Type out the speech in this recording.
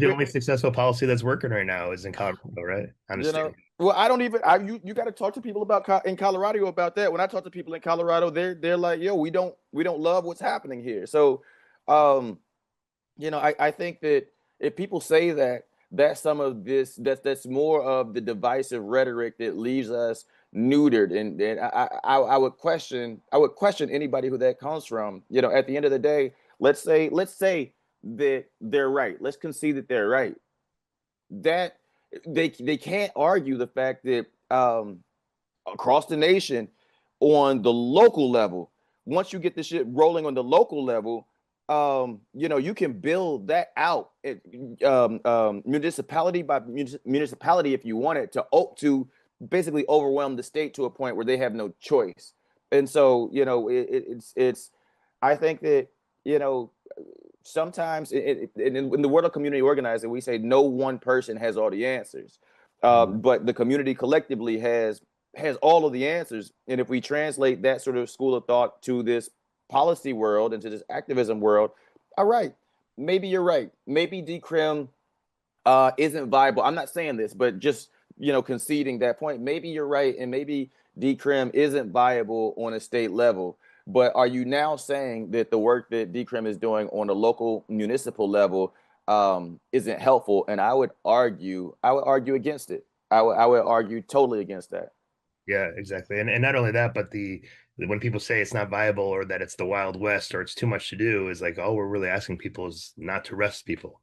the only successful policy that's working right now is in Colorado, right? On a You state. know, well, I don't even. You got to talk to people about in Colorado about that. When I talk to people in Colorado, they're like, yo, we don't love what's happening here. So, um, I think that if people say that, that's some of this, that's more of the divisive rhetoric that leaves us neutered, and I would question anybody who that comes from. At the end of the day, let's say that they're right. Let's concede that they're right. That they can't argue the fact that across the nation, on the local level, once you get the shit rolling on the local level, you can build that out municipality by municipality if you want it to basically overwhelm the state to a point where they have no choice. And so, it's I think that you know sometimes in the world of community organizing, we say no one person has all the answers, but the community collectively has all of the answers. And if we translate that sort of school of thought to this policy world and to this activism world, all right, maybe you're right. Maybe decrim isn't viable. I'm not saying this, but just conceding that point. Maybe you're right, and maybe decrim isn't viable on a state level. But are you now saying that the work that decrim is doing on a local municipal level isn't helpful? And I would argue against it. I would argue totally against that. Yeah, exactly. And not only that, but when people say it's not viable or that it's the Wild West or it's too much to do, is like all we're really asking people is not to arrest people.